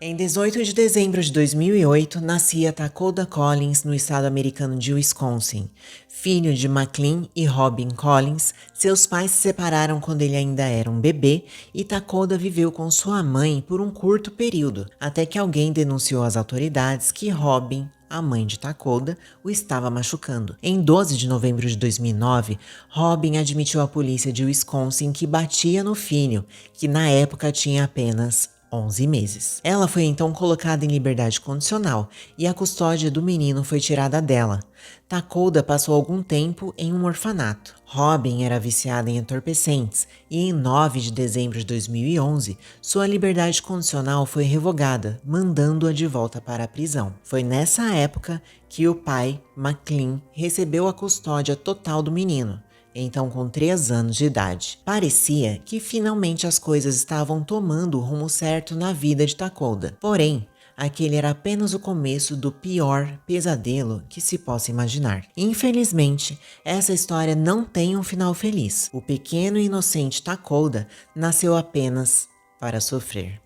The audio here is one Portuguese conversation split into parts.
Em 18 de dezembro de 2008, nascia Takoda Collins no estado americano de Wisconsin. Filho de McLean e Robin Collins, seus pais se separaram quando ele ainda era um bebê e Takoda viveu com sua mãe por um curto período, até que alguém denunciou às autoridades que Robin, a mãe de Takoda, o estava machucando. Em 12 de novembro de 2009, Robin admitiu à polícia de Wisconsin que batia no filho, que na época tinha apenas 11 meses. Ela foi então colocada em liberdade condicional e a custódia do menino foi tirada dela. Takoda passou algum tempo em um orfanato. Robin era viciada em entorpecentes e em 9 de dezembro de 2011, sua liberdade condicional foi revogada, mandando-a de volta para a prisão. Foi nessa época que o pai, McLean, recebeu a custódia total do menino. Então com 3 anos de idade. Parecia que finalmente as coisas estavam tomando o rumo certo na vida de Takoda. Porém, aquele era apenas o começo do pior pesadelo que se possa imaginar. Infelizmente, essa história não tem um final feliz. O pequeno e inocente Takoda nasceu apenas para sofrer.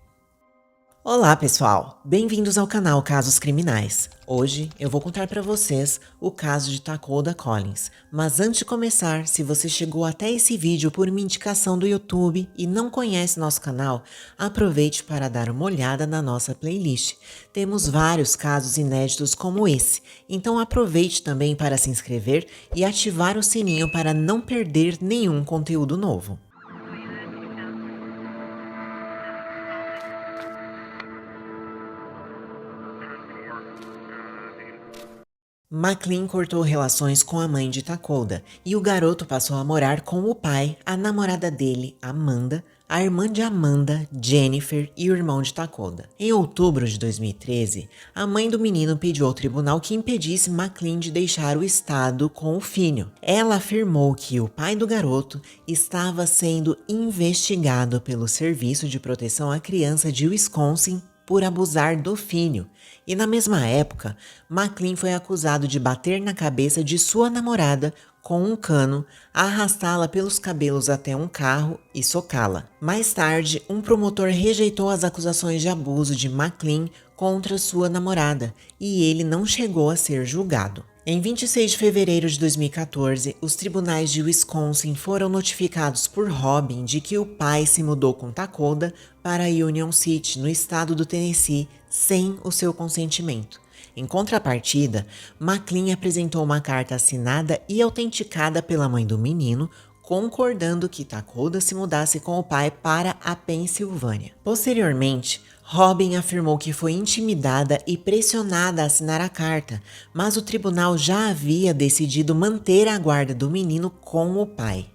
Olá pessoal, bem-vindos ao canal Casos Criminais. Hoje eu vou contar para vocês o caso de Takoda Collins. Mas antes de começar, se você chegou até esse vídeo por uma indicação do YouTube e não conhece nosso canal, aproveite para dar uma olhada na nossa playlist. Temos vários casos inéditos como esse, então aproveite também para se inscrever e ativar o sininho para não perder nenhum conteúdo novo. McLean cortou relações com a mãe de Takoda e o garoto passou a morar com o pai, a namorada dele, Amanda, a irmã de Amanda, Jennifer e o irmão de Takoda. Em outubro de 2013, a mãe do menino pediu ao tribunal que impedisse McLean de deixar o estado com o filho. Ela afirmou que o pai do garoto estava sendo investigado pelo Serviço de Proteção à Criança de Wisconsin por abusar do filho. E na mesma época, McLean foi acusado de bater na cabeça de sua namorada com um cano, arrastá-la pelos cabelos até um carro e socá-la. Mais tarde, um promotor rejeitou as acusações de abuso de McLean contra sua namorada e ele não chegou a ser julgado. Em 26 de fevereiro de 2014, os tribunais de Wisconsin foram notificados por Robin de que o pai se mudou com Takoda para Union City, no estado do Tennessee, sem o seu consentimento. Em contrapartida, McLean apresentou uma carta assinada e autenticada pela mãe do menino, concordando que Takoda se mudasse com o pai para a Pensilvânia. Posteriormente, Robin afirmou que foi intimidada e pressionada a assinar a carta, mas o tribunal já havia decidido manter a guarda do menino com o pai.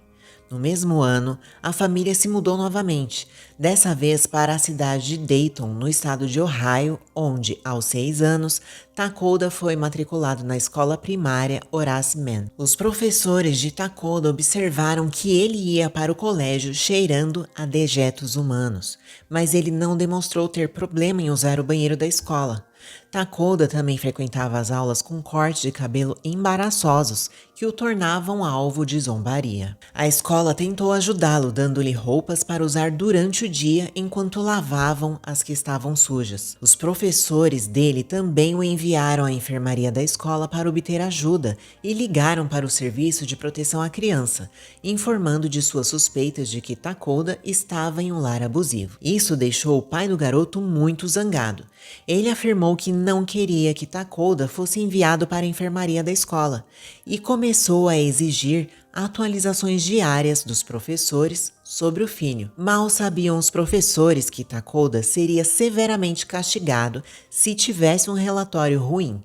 No mesmo ano, a família se mudou novamente, dessa vez para a cidade de Dayton, no estado de Ohio, onde, aos 6 anos, Takoda foi matriculado na escola primária Horace Mann. Os professores de Takoda observaram que ele ia para o colégio cheirando a dejetos humanos, mas ele não demonstrou ter problema em usar o banheiro da escola. Takoda também frequentava as aulas com cortes de cabelo embaraçosos que o tornavam alvo de zombaria. A escola tentou ajudá-lo, dando-lhe roupas para usar durante o dia enquanto lavavam as que estavam sujas. Os professores dele também o enviaram à enfermaria da escola para obter ajuda e ligaram para o Serviço de Proteção à Criança, informando de suas suspeitas de que Takoda estava em um lar abusivo. Isso deixou o pai do garoto muito zangado. Ele afirmou que não queria que Takoda fosse enviado para a enfermaria da escola e começou a exigir atualizações diárias dos professores sobre o filho. Mal sabiam os professores que Takoda seria severamente castigado se tivesse um relatório ruim.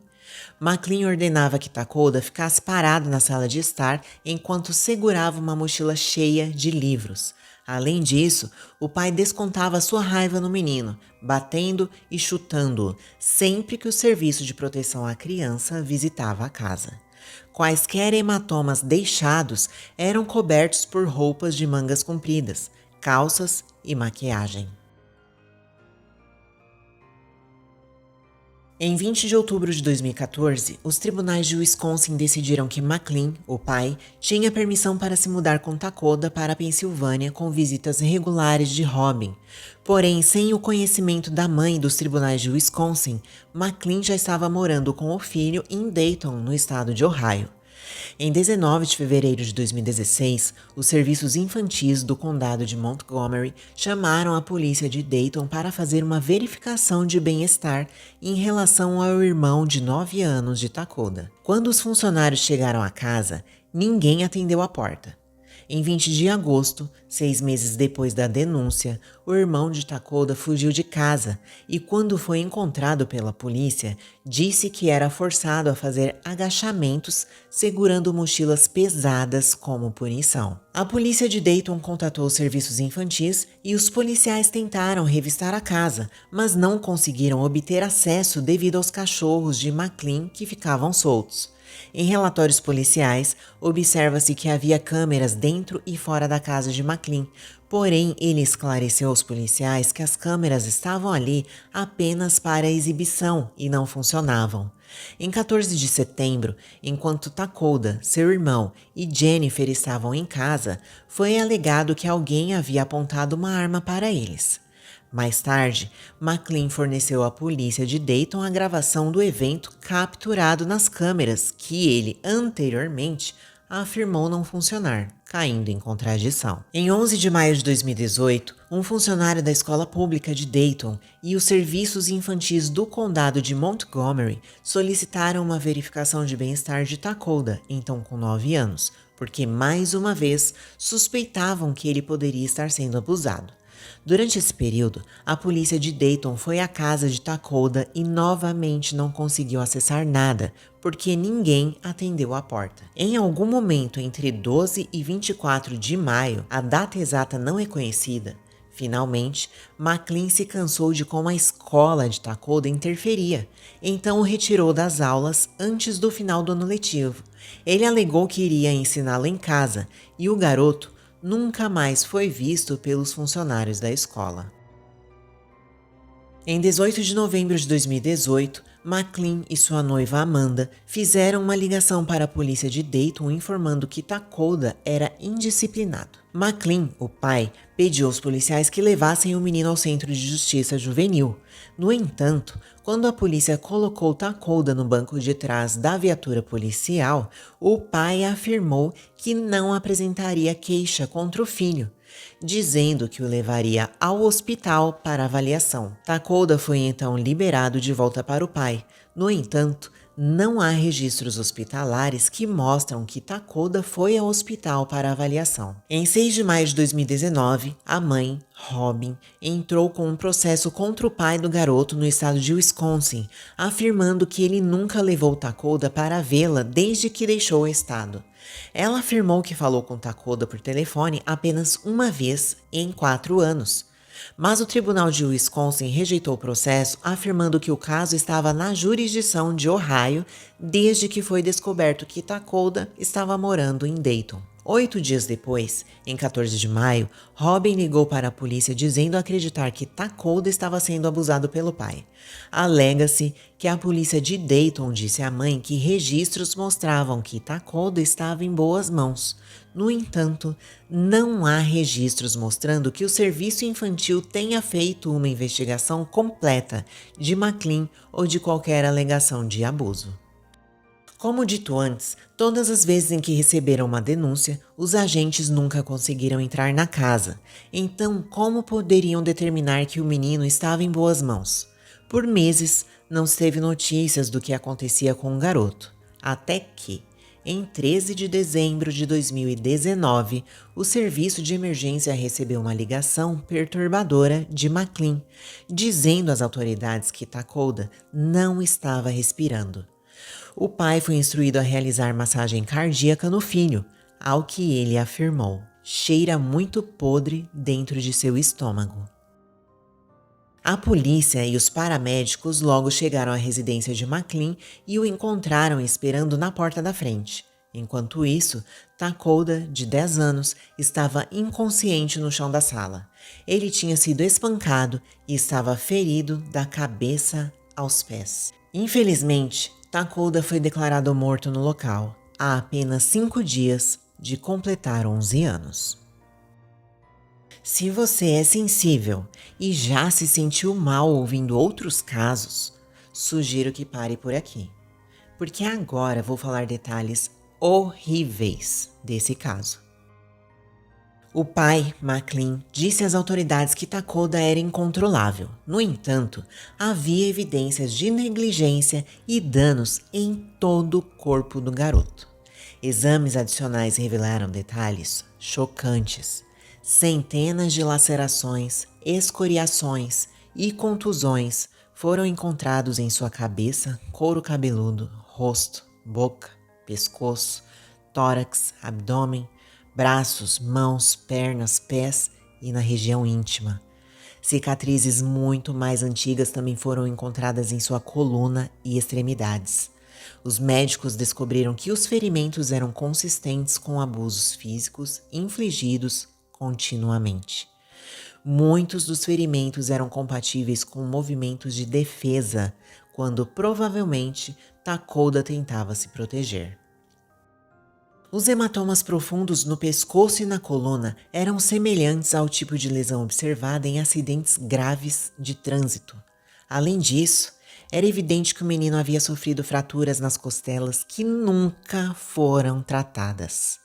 McLean ordenava que Takoda ficasse parado na sala de estar enquanto segurava uma mochila cheia de livros. Além disso, o pai descontava sua raiva no menino, batendo e chutando-o sempre que o Serviço de Proteção à Criança visitava a casa. Quaisquer hematomas deixados eram cobertos por roupas de mangas compridas, calças e maquiagem. Em 20 de outubro de 2014, os tribunais de Wisconsin decidiram que McLean, o pai, tinha permissão para se mudar com Takoda para a Pensilvânia com visitas regulares de Robin. Porém, sem o conhecimento da mãe dos tribunais de Wisconsin, McLean já estava morando com o filho em Dayton, no estado de Ohio. Em 19 de fevereiro de 2016, os serviços infantis do condado de Montgomery chamaram a polícia de Dayton para fazer uma verificação de bem-estar em relação ao irmão de 9 anos de Takoda. Quando os funcionários chegaram à casa, ninguém atendeu a porta. Em 20 de agosto, 6 meses depois da denúncia, o irmão de Takoda fugiu de casa e, quando foi encontrado pela polícia, disse que era forçado a fazer agachamentos segurando mochilas pesadas como punição. A polícia de Dayton contatou os serviços infantis e os policiais tentaram revistar a casa, mas não conseguiram obter acesso devido aos cachorros de McLean que ficavam soltos. Em relatórios policiais, observa-se que havia câmeras dentro e fora da casa de McLean, porém ele esclareceu aos policiais que as câmeras estavam ali apenas para exibição e não funcionavam. Em 14 de setembro, enquanto Takoda, seu irmão e Jennifer estavam em casa, foi alegado que alguém havia apontado uma arma para eles. Mais tarde, McLean forneceu à polícia de Dayton a gravação do evento capturado nas câmeras, que ele, anteriormente, afirmou não funcionar, caindo em contradição. Em 11 de maio de 2018, um funcionário da escola pública de Dayton e os serviços infantis do condado de Montgomery solicitaram uma verificação de bem-estar de Takoda, então com 9 anos, porque mais uma vez suspeitavam que ele poderia estar sendo abusado. Durante esse período, a polícia de Dayton foi à casa de Takoda e novamente não conseguiu acessar nada, porque ninguém atendeu a porta. Em algum momento entre 12 e 24 de maio, a data exata não é conhecida, finalmente, McLean se cansou de como a escola de Takoda interferia, então o retirou das aulas antes do final do ano letivo. Ele alegou que iria ensiná-lo em casa e o garoto nunca mais foi visto pelos funcionários da escola. Em 18 de novembro de 2018, McLean e sua noiva Amanda fizeram uma ligação para a polícia de Dayton informando que Takoda era indisciplinado. McLean, o pai, pediu aos policiais que levassem o menino ao centro de justiça juvenil. No entanto, quando a polícia colocou Takoda no banco de trás da viatura policial, o pai afirmou que não apresentaria queixa contra o filho, dizendo que o levaria ao hospital para avaliação. Takoda foi então liberado de volta para o pai. No entanto, não há registros hospitalares que mostram que Takoda foi ao hospital para avaliação. Em 6 de maio de 2019, a mãe, Robin, entrou com um processo contra o pai do garoto no estado de Wisconsin, afirmando que ele nunca levou Takoda para vê-la desde que deixou o estado. Ela afirmou que falou com Takoda por telefone apenas uma vez em 4 anos. Mas o tribunal de Wisconsin rejeitou o processo, afirmando que o caso estava na jurisdição de Ohio desde que foi descoberto que Takoda estava morando em Dayton. 8 dias depois, em 14 de maio, Robin ligou para a polícia dizendo acreditar que Takoda estava sendo abusado pelo pai. Alega-se que a polícia de Dayton disse à mãe que registros mostravam que Takoda estava em boas mãos. No entanto, não há registros mostrando que o serviço infantil tenha feito uma investigação completa de McLean ou de qualquer alegação de abuso. Como dito antes, todas as vezes em que receberam uma denúncia, os agentes nunca conseguiram entrar na casa. Então, como poderiam determinar que o menino estava em boas mãos? Por meses, não se teve notícias do que acontecia com o garoto. Até que, em 13 de dezembro de 2019, o serviço de emergência recebeu uma ligação perturbadora de McLean, dizendo às autoridades que Takoda não estava respirando. O pai foi instruído a realizar massagem cardíaca no filho, ao que ele afirmou: cheira muito podre dentro de seu estômago. A polícia e os paramédicos logo chegaram à residência de McLean e o encontraram esperando na porta da frente. Enquanto isso, Takoda, de 10 anos, estava inconsciente no chão da sala. Ele tinha sido espancado e estava ferido da cabeça aos pés. Infelizmente, Takoda foi declarado morto no local, há apenas 5 dias de completar 11 anos. Se você é sensível e já se sentiu mal ouvindo outros casos, sugiro que pare por aqui, porque agora vou falar detalhes horríveis desse caso. O pai, McLean, disse às autoridades que Takoda era incontrolável. No entanto, havia evidências de negligência e danos em todo o corpo do garoto. Exames adicionais revelaram detalhes chocantes. Centenas de lacerações, escoriações e contusões foram encontrados em sua cabeça, couro cabeludo, rosto, boca, pescoço, tórax, abdômen, braços, mãos, pernas, pés e na região íntima. Cicatrizes muito mais antigas também foram encontradas em sua coluna e extremidades. Os médicos descobriram que os ferimentos eram consistentes com abusos físicos infligidos continuamente. Muitos dos ferimentos eram compatíveis com movimentos de defesa, quando provavelmente Takoda tentava se proteger. Os hematomas profundos no pescoço e na coluna eram semelhantes ao tipo de lesão observada em acidentes graves de trânsito. Além disso, era evidente que o menino havia sofrido fraturas nas costelas que nunca foram tratadas.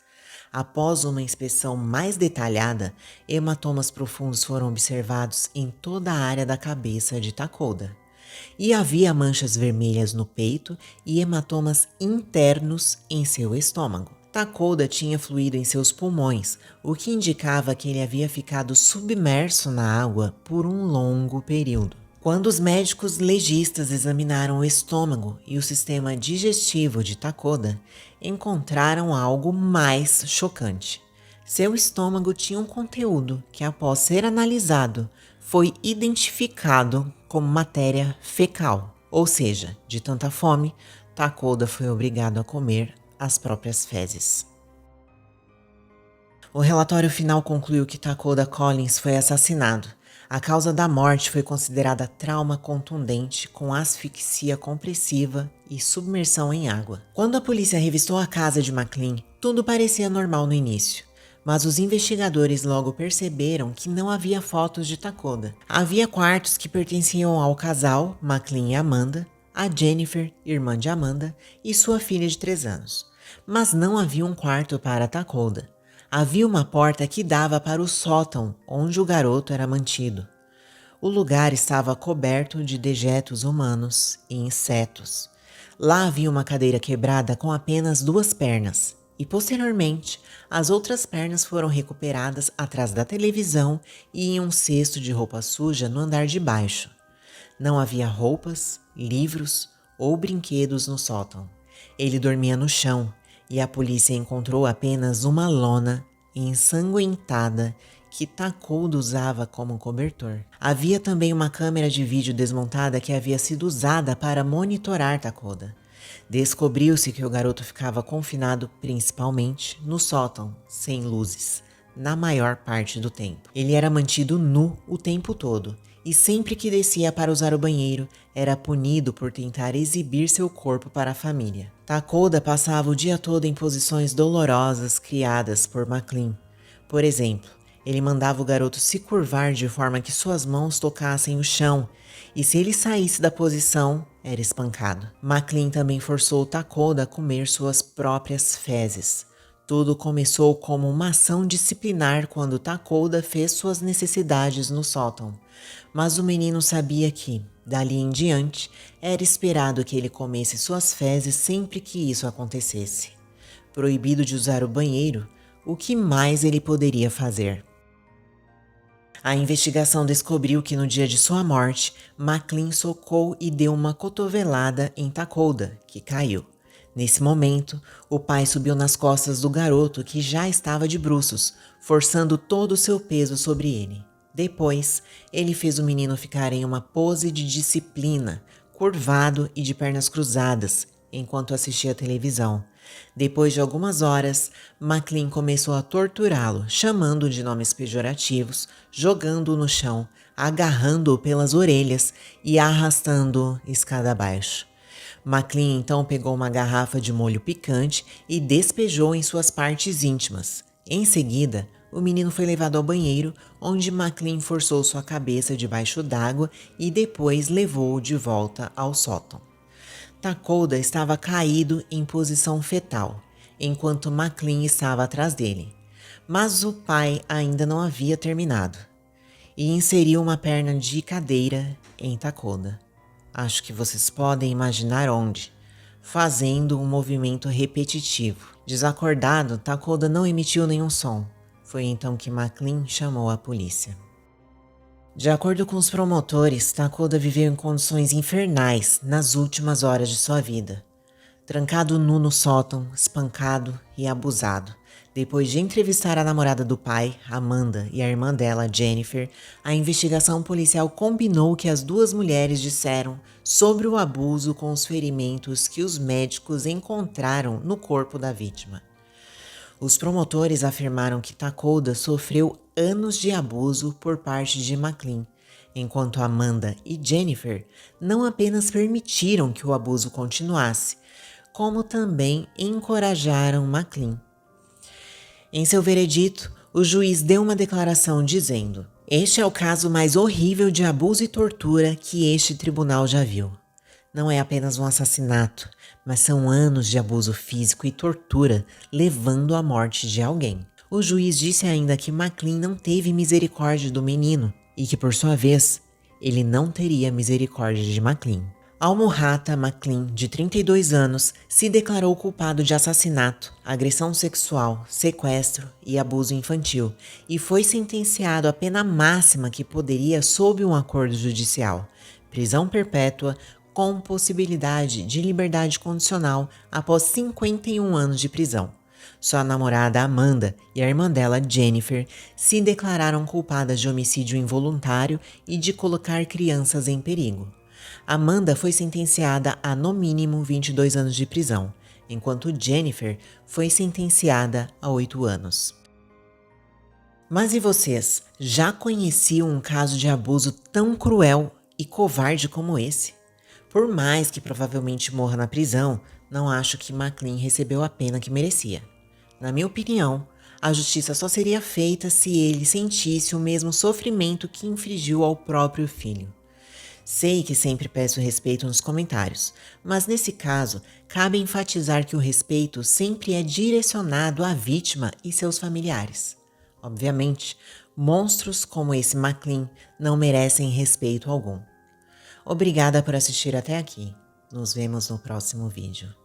Após uma inspeção mais detalhada, hematomas profundos foram observados em toda a área da cabeça de Takoda. E havia manchas vermelhas no peito e hematomas internos em seu estômago. Takoda tinha fluido em seus pulmões, o que indicava que ele havia ficado submerso na água por um longo período. Quando os médicos legistas examinaram o estômago e o sistema digestivo de Takoda, encontraram algo mais chocante. Seu estômago tinha um conteúdo que, após ser analisado, foi identificado como matéria fecal, ou seja, de tanta fome, Takoda foi obrigado a comer as próprias fezes. O relatório final concluiu que Takoda Collins foi assassinado. A causa da morte foi considerada trauma contundente com asfixia compressiva e submersão em água. Quando a polícia revistou a casa de McLean, tudo parecia normal no início. Mas os investigadores logo perceberam que não havia fotos de Takoda. Havia quartos que pertenciam ao casal, McLean e Amanda, a Jennifer, irmã de Amanda, e sua filha de 3 anos. Mas não havia um quarto para Takoda. Havia uma porta que dava para o sótão onde o garoto era mantido. O lugar estava coberto de dejetos humanos e insetos. Lá havia uma cadeira quebrada com apenas 2 pernas. E posteriormente, as outras pernas foram recuperadas atrás da televisão e em um cesto de roupa suja no andar de baixo. Não havia roupas, livros ou brinquedos no sótão. Ele dormia no chão e a polícia encontrou apenas uma lona ensanguentada que Takoda usava como cobertor. Havia também uma câmera de vídeo desmontada que havia sido usada para monitorar Takoda. Descobriu-se que o garoto ficava confinado principalmente no sótão, sem luzes, na maior parte do tempo. Ele era mantido nu o tempo todo e sempre que descia para usar o banheiro, era punido por tentar exibir seu corpo para a família. Takoda passava o dia todo em posições dolorosas criadas por McLean. Por exemplo, ele mandava o garoto se curvar de forma que suas mãos tocassem o chão, e se ele saísse da posição, era espancado. McLean também forçou Takoda a comer suas próprias fezes. Tudo começou como uma ação disciplinar quando Takoda fez suas necessidades no sótão. Mas o menino sabia que, dali em diante, era esperado que ele comesse suas fezes sempre que isso acontecesse. Proibido de usar o banheiro, o que mais ele poderia fazer? A investigação descobriu que no dia de sua morte, McLean socou e deu uma cotovelada em Takoda, que caiu. Nesse momento, o pai subiu nas costas do garoto que já estava de bruços, forçando todo o seu peso sobre ele. Depois, ele fez o menino ficar em uma pose de disciplina, curvado e de pernas cruzadas, enquanto assistia à televisão. Depois de algumas horas, McLean começou a torturá-lo, chamando-o de nomes pejorativos, jogando-o no chão, agarrando-o pelas orelhas e arrastando-o escada abaixo. McLean então pegou uma garrafa de molho picante e despejou em suas partes íntimas. Em seguida, o menino foi levado ao banheiro, onde McLean forçou sua cabeça debaixo d'água e depois levou-o de volta ao sótão. Takoda estava caído em posição fetal, enquanto McLean estava atrás dele. Mas o pai ainda não havia terminado e inseriu uma perna de cadeira em Takoda. Acho que vocês podem imaginar onde, fazendo um movimento repetitivo. Desacordado, Takoda não emitiu nenhum som. Foi então que McLean chamou a polícia. De acordo com os promotores, Takoda viveu em condições infernais nas últimas horas de sua vida. Trancado nu no sótão, espancado e abusado. Depois de entrevistar a namorada do pai, Amanda, e a irmã dela, Jennifer, a investigação policial combinou o que as duas mulheres disseram sobre o abuso com os ferimentos que os médicos encontraram no corpo da vítima. Os promotores afirmaram que Takoda sofreu anos de abuso por parte de McLean, enquanto Amanda e Jennifer não apenas permitiram que o abuso continuasse, como também encorajaram McLean. Em seu veredito, o juiz deu uma declaração dizendo: "Este é o caso mais horrível de abuso e tortura que este tribunal já viu. Não é apenas um assassinato, mas são anos de abuso físico e tortura levando à morte de alguém." O juiz disse ainda que McLean não teve misericórdia do menino e que, por sua vez, ele não teria misericórdia de McLean. Almurrata McLean, de 32 anos, se declarou culpado de assassinato, agressão sexual, sequestro e abuso infantil e foi sentenciado à pena máxima que poderia sob um acordo judicial: prisão perpétua com possibilidade de liberdade condicional após 51 anos de prisão. Sua namorada Amanda e a irmã dela Jennifer se declararam culpadas de homicídio involuntário e de colocar crianças em perigo. Amanda foi sentenciada a no mínimo 22 anos de prisão, enquanto Jennifer foi sentenciada a 8 anos. Mas e vocês, já conheciam um caso de abuso tão cruel e covarde como esse? Por mais que provavelmente morra na prisão, não acho que McLean recebeu a pena que merecia. Na minha opinião, a justiça só seria feita se ele sentisse o mesmo sofrimento que infligiu ao próprio filho. Sei que sempre peço respeito nos comentários, mas nesse caso, cabe enfatizar que o respeito sempre é direcionado à vítima e seus familiares. Obviamente, monstros como esse McLean não merecem respeito algum. Obrigada por assistir até aqui. Nos vemos no próximo vídeo.